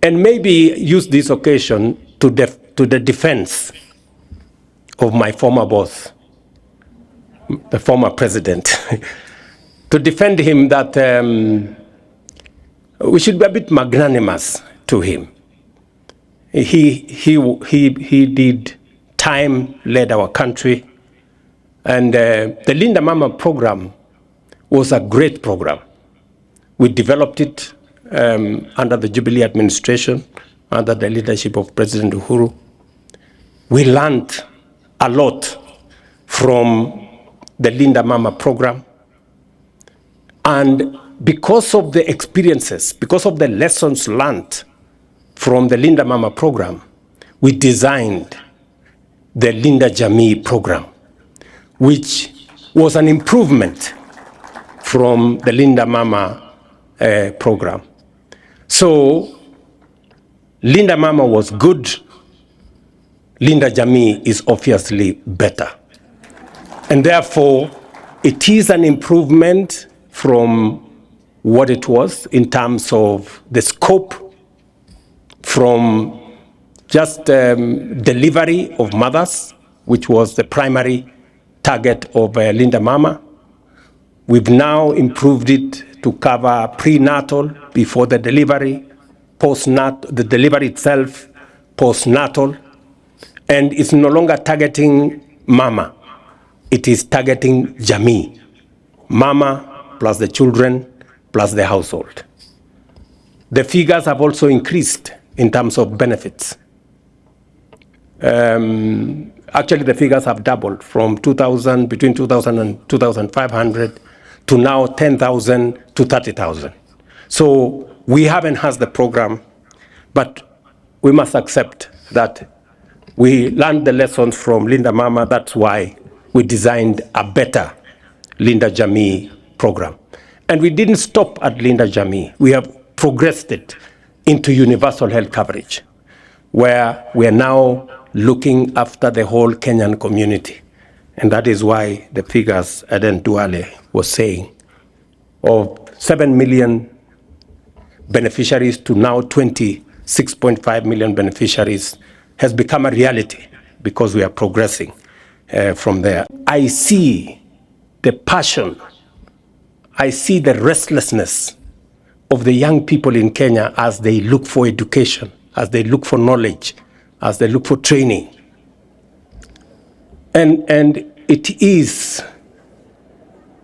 and maybe use this occasion to the defense of my former boss, the former president, to defend him that we should be a bit magnanimous to him. He did time, led our country, and the Linda Mama program was a great program. We developed it under the Jubilee administration, under the leadership of President Uhuru. We learned a lot from the Linda Mama program. And because of the experiences, because of the lessons learned from the Linda Mama program, we designed the Linda Jamii program, which was an improvement from the Linda Mama program. So Linda Mama was good. Linda Jamii is obviously better. And therefore, it is an improvement from what it was in terms of the scope, from just delivery of mothers, which was the primary target of Linda Mama. We've now improved it to cover prenatal, before the delivery, postnatal, the delivery itself, postnatal, and it's no longer targeting mama. It is targeting Jamii, mama plus the children plus the household. The figures have also increased in terms of benefits. Actually, the figures have doubled from 2,000, between 2,000 and 2,500 to now 10,000 to 30,000. So we have enhanced the program, but we must accept that we learned the lessons from Linda Mama. That's why we designed a better Linda Jamii program. And we didn't stop at Linda Jamii. We have progressed it into universal health coverage, where we are now looking after the whole Kenyan community. And that is why the figures Aden Duale was saying, of 7 million beneficiaries to now 26.5 million beneficiaries, has become a reality because we are progressing from there. I see the passion, I see the restlessness of the young people in Kenya as they look for education, as they look for knowledge, as they look for training. And it is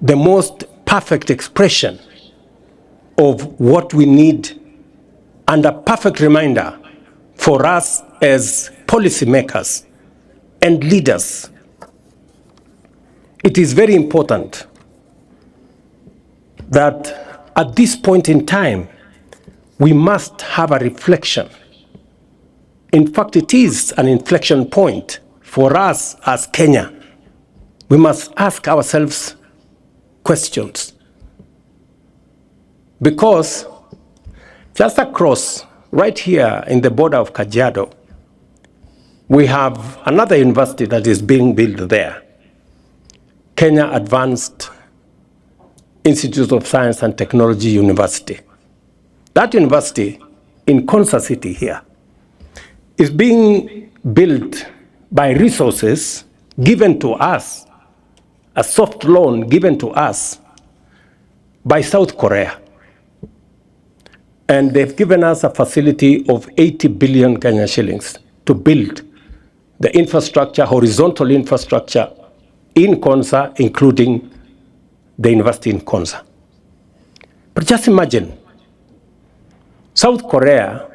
the most perfect expression of what we need and a perfect reminder for us as policymakers and leaders. It is very important that at this point in time, we must have a reflection. In fact, it is an inflection point for us as Kenya. We must ask ourselves questions. Because just across, right here in the border of Kajiado, we have another university that is being built there, Kenya Advanced Institute of Science and Technology University. That university in Konza City here is being built by resources given to us, a soft loan given to us by South Korea. And they've given us a facility of 80 billion Kenya shillings to build the infrastructure, horizontal infrastructure in Konza, including the university in Konza. But just imagine, South Korea,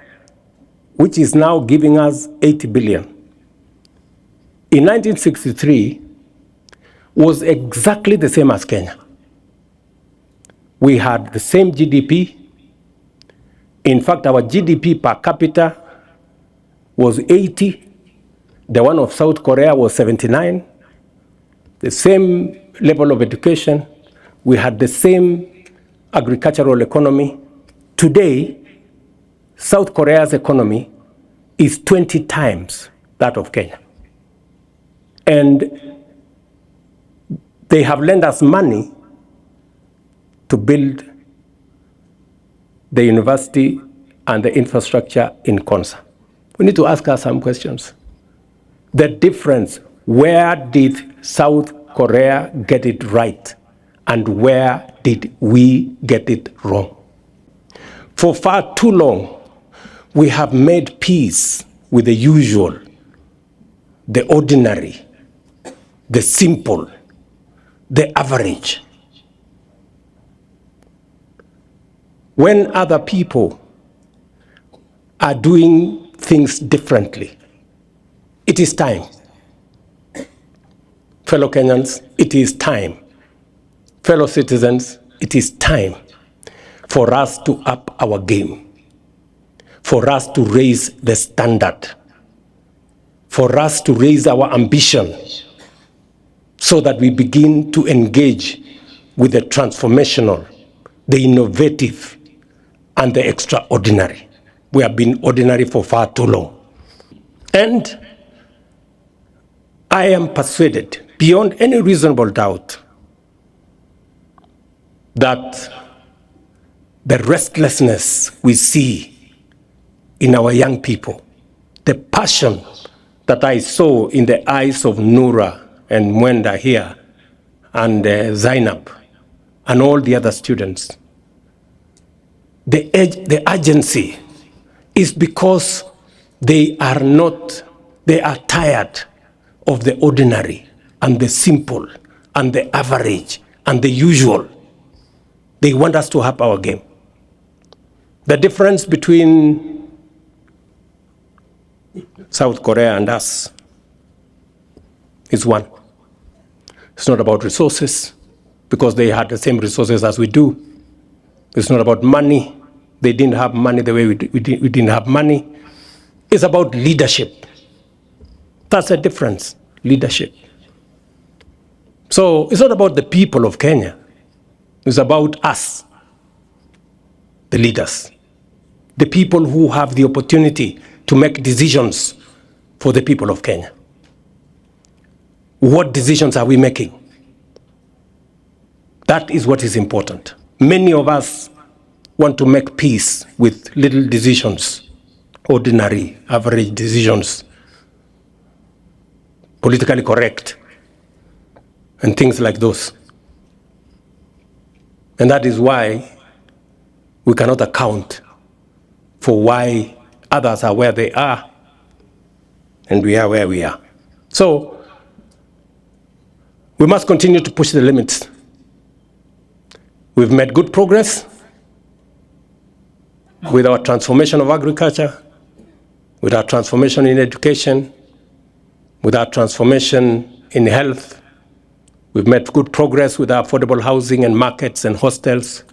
which is now giving us 80 billion, in 1963 was exactly the same as Kenya. We had the same GDP. In fact, our GDP per capita was 80. The one of South Korea was 79. The same level of education. We had the same agricultural economy. Today, South Korea's economy is 20 times that of Kenya. And they have lent us money to build the university and the infrastructure in concert. We need to ask us some questions. The difference, where did South Korea get it right? And where did we get it wrong? For far too long, we have made peace with the usual, the ordinary, the simple, the average. When other people are doing things differently, it is time. Fellow Kenyans, it is time. Fellow citizens, it is time for us to up our game, for us to raise the standard, for us to raise our ambition so that we begin to engage with the transformational, the innovative, and the extraordinary. We have been ordinary for far too long. And I am persuaded, beyond any reasonable doubt, that the restlessness we see in our young people, the passion that I saw in the eyes of Noura and Mwenda here, and Zainab, and all the other students, the urgency is because they are tired of the ordinary and the simple and the average and the usual. They want us to up our game. The difference between South Korea and us is one. It's not about resources, because they had the same resources as we do. It's not about money. They didn't have money the way we didn't have money. It's about leadership. That's the difference, leadership. So it's not about the people of Kenya. It's about us, the leaders, the people who have the opportunity to make decisions for the people of Kenya. What decisions are we making? That is what is important. Many of us want to make peace with little decisions, ordinary, average decisions, politically correct, and things like those. And that is why we cannot account for why others are where they are and we are where we are. So we must continue to push the limits. We've made good progress with our transformation of agriculture, with our transformation in education, with our transformation in health. We've made good progress with our affordable housing and markets and hostels,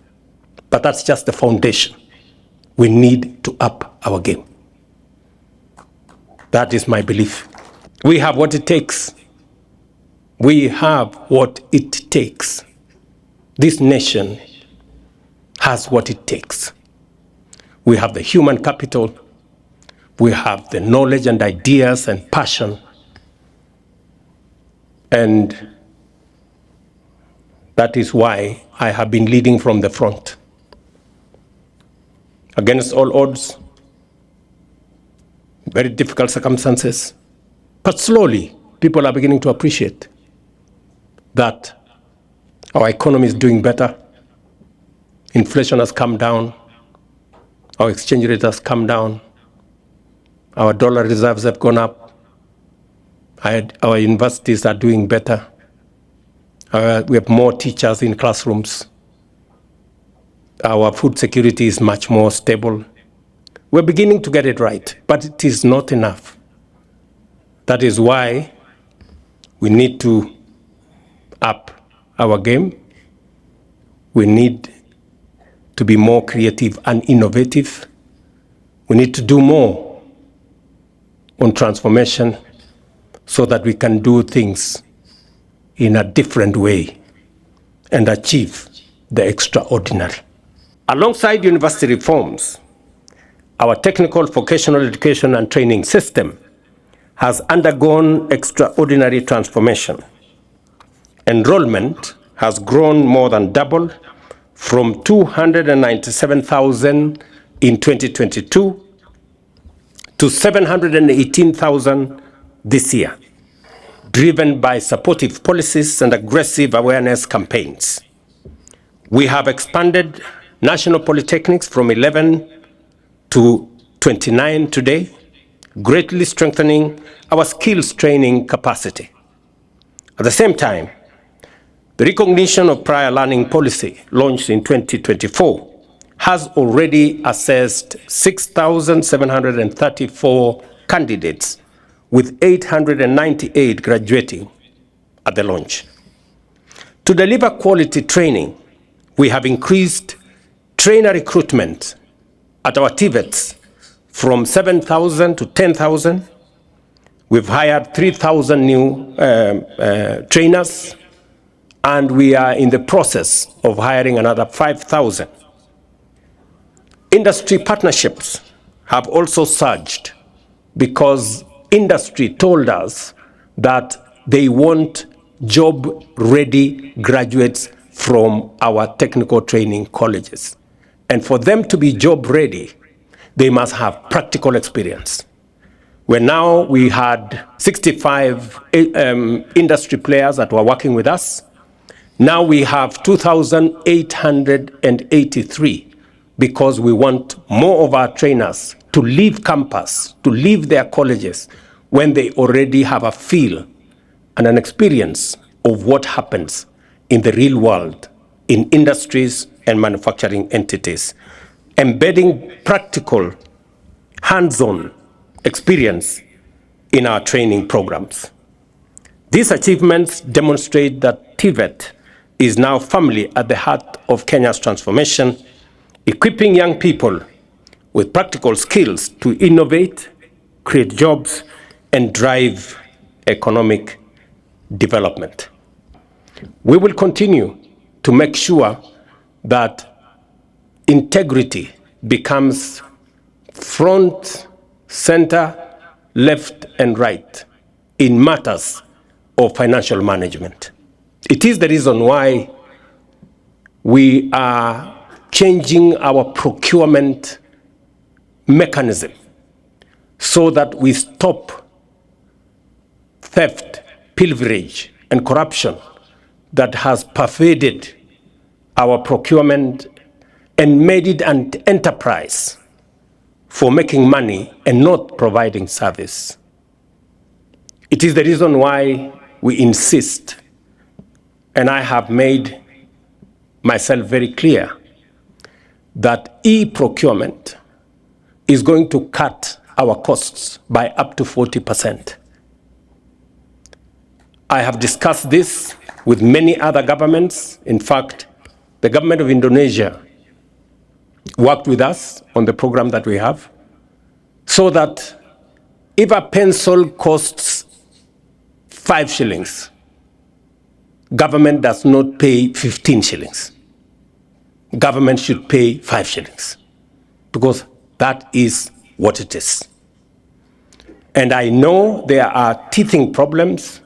but that's just the foundation. We need to up our game. That is my belief. We have what it takes. We have what it takes. This nation has what it takes. We have the human capital. We have the knowledge and ideas and passion. And that is why I have been leading from the front. Against all odds, very difficult circumstances, but slowly people are beginning to appreciate that our economy is doing better. Inflation has come down. Our exchange rate has come down. Our dollar reserves have gone up. Our universities are doing better. We have more teachers in classrooms. Our food security is much more stable. We're beginning to get it right, but it is not enough. That is why we need to up our game. We need to be more creative and innovative. We need to do more on transformation so that we can do things in a different way and achieve the extraordinary. Alongside university reforms, our technical vocational education and training system has undergone extraordinary transformation. Enrollment has grown more than double, from 297,000 in 2022 to 718,000 this year, driven by supportive policies and aggressive awareness campaigns. We have expanded national polytechnics from 11 to 29 today, greatly strengthening our skills training capacity. At the same time, the recognition of prior learning policy launched in 2024 has already assessed 6,734 candidates, with 898 graduating at the launch. To deliver quality training, we have increased trainer recruitment at our TVETs from 7,000 to 10,000. We've hired 3,000 new trainers, and we are in the process of hiring another 5,000. Industry partnerships have also surged because industry told us that they want job-ready graduates from our technical training colleges. And for them to be job-ready, they must have practical experience. We had 65 industry players that were working with us. Now we have 2,883 because we want more of our trainers to leave campus, to leave their colleges when they already have a feel and an experience of what happens in the real world, in industries and manufacturing entities, embedding practical, hands-on experience in our training programs. These achievements demonstrate that TVET is now firmly at the heart of Kenya's transformation, equipping young people with practical skills to innovate, create jobs, and drive economic development. We will continue to make sure that integrity becomes front, center, left, and right in matters of financial management. It is the reason why we are changing our procurement mechanism so that we stop theft, pilferage, and corruption that has pervaded our procurement and made it an enterprise for making money and not providing service. It is the reason why we insist, and I have made myself very clear, that e-procurement is going to cut our costs by up to 40%. I have discussed this with many other governments. In fact, the government of Indonesia worked with us on the program that we have, so that if a pencil costs 5 shillings, government does not pay 15 shillings. Government should pay 5 shillings, because that is what it is. And I know there are teething problems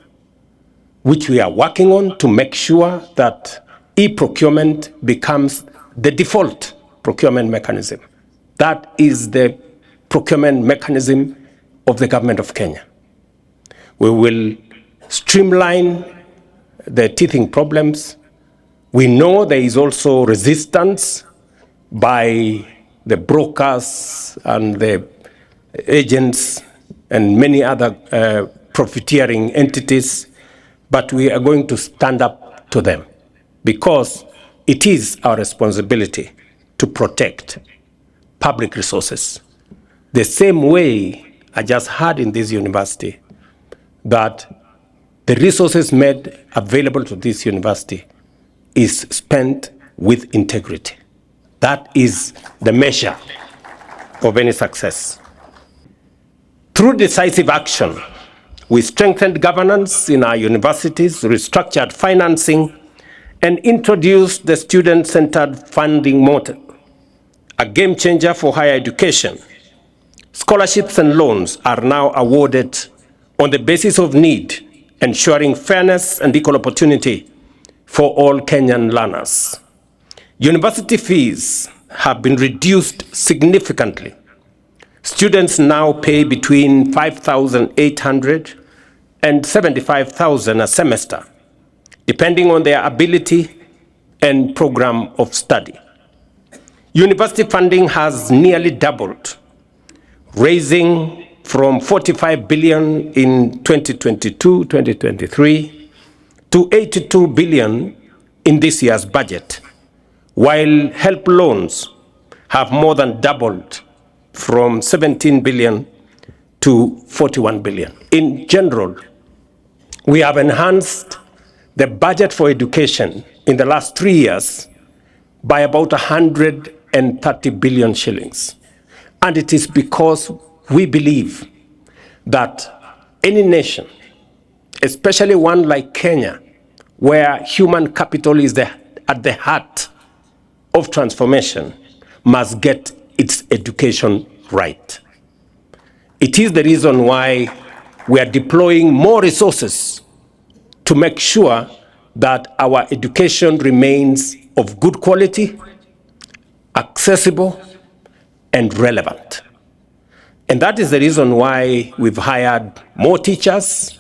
which we are working on to make sure that e-procurement becomes the default procurement mechanism. That is the procurement mechanism of the government of Kenya. We will streamline the teething problems. We know there is also resistance by the brokers and the agents and many other profiteering entities, but we are going to stand up to them, because it is our responsibility to protect public resources. The same way I just heard in this university that the resources made available to this university is spent with integrity. That is the measure of any success. Through decisive action, we strengthened governance in our universities, restructured financing, and introduced the student-centered funding model, a game changer for higher education. Scholarships and loans are now awarded on the basis of need, ensuring fairness and equal opportunity for all Kenyan learners. University fees have been reduced significantly. Students now pay between 5,800 and 75,000 a semester, depending on their ability and program of study. University funding has nearly doubled, raising from 45 billion in 2022-2023 to 82 billion in this year's budget, while help loans have more than doubled from 17 billion to 41 billion. In general, we have enhanced the budget for education in the last 3 years by about 130 billion shillings. And it is because we believe that any nation, especially one like Kenya, where human capital is at the heart of transformation, must get its education right. It is the reason why we are deploying more resources to make sure that our education remains of good quality, accessible, and relevant. And that is the reason why we've hired more teachers,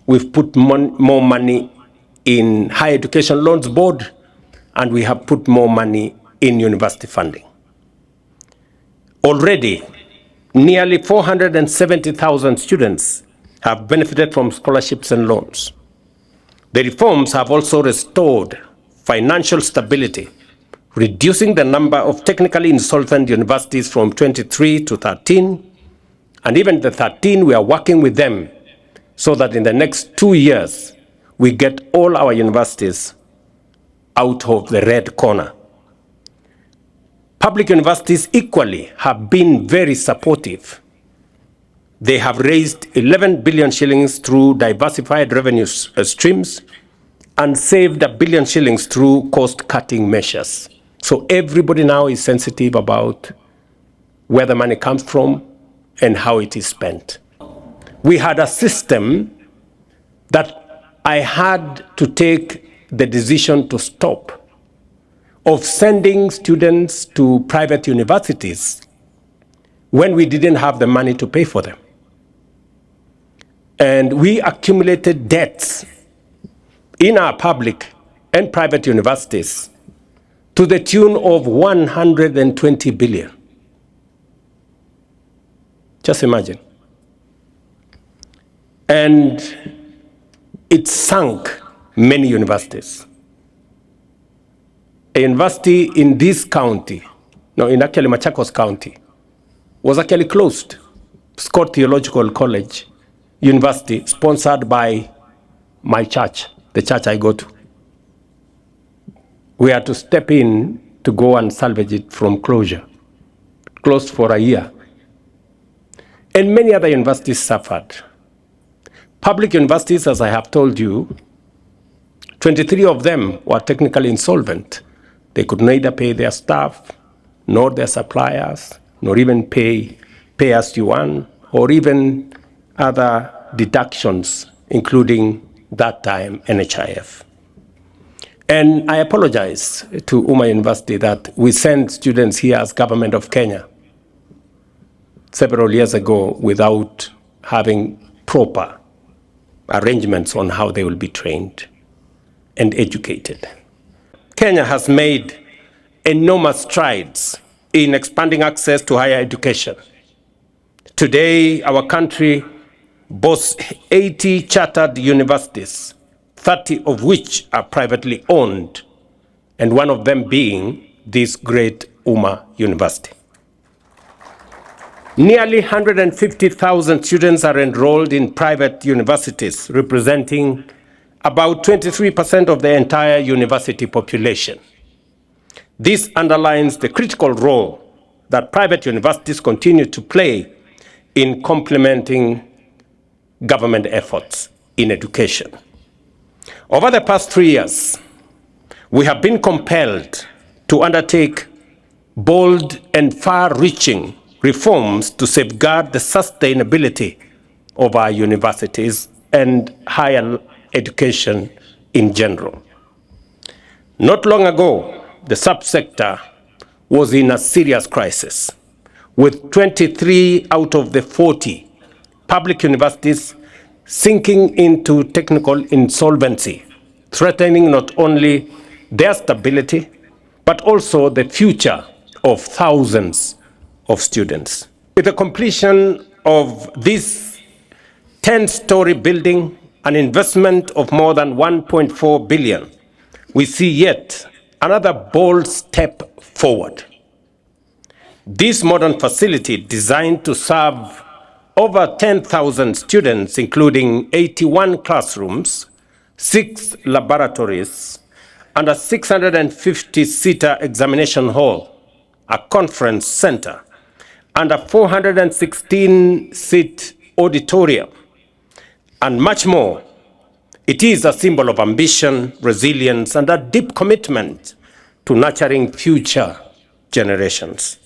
we've put more money in Higher Education Loans Board, and we have put more money in university funding. Already, nearly 470,000 students have benefited from scholarships and loans. The reforms have also restored financial stability, reducing the number of technically insolvent universities from 23 to 13, and even the 13, we are working with them so that in the next 2 years, we get all our universities out of the red corner. Public universities equally have been very supportive. They have raised 11 billion shillings through diversified revenue streams and saved 1 billion shillings through cost-cutting measures. So everybody now is sensitive about where the money comes from and how it is spent. We had a system that I had to take the decision to stop of sending students to private universities when we didn't have the money to pay for them. And we accumulated debts in our public and private universities to the tune of 120 billion. Just imagine. And it sunk many universities. A university in this county, no, in actually Machakos County, was actually closed. Scott Theological College University, sponsored by my church, the church I go to. We had to step in to go and salvage it from closure. Closed for a year. And many other universities suffered. Public universities, as I have told you, 23 of them were technically insolvent. They could neither pay their staff, nor their suppliers, nor even pay as you earn, or even other deductions, including that time NHIF. And I apologize to Uma University that we sent students here as government of Kenya several years ago without having proper arrangements on how they will be trained and educated. Kenya has made enormous strides in expanding access to higher education. Today, our country boasts 80 chartered universities, 30 of which are privately owned, and one of them being this great Uma University. Nearly 150,000 students are enrolled in private universities, representing about 23% of the entire university population. This underlines the critical role that private universities continue to play in complementing government efforts in education. Over the past 3 years, we have been compelled to undertake bold and far-reaching reforms to safeguard the sustainability of our universities and higher education in general. Not long ago, the subsector was in a serious crisis, with 23 out of the 40 public universities sinking into technical insolvency, threatening not only their stability, but also the future of thousands of students. With the completion of this 10-story building, an investment of more than 1.4 billion, we see yet another bold step forward. This modern facility, designed to serve over 10,000 students, including 81 classrooms, 6 laboratories, and a 650-seater examination hall, a conference center, and a 416-seat auditorium, and much more. It is a symbol of ambition, resilience, and a deep commitment to nurturing future generations.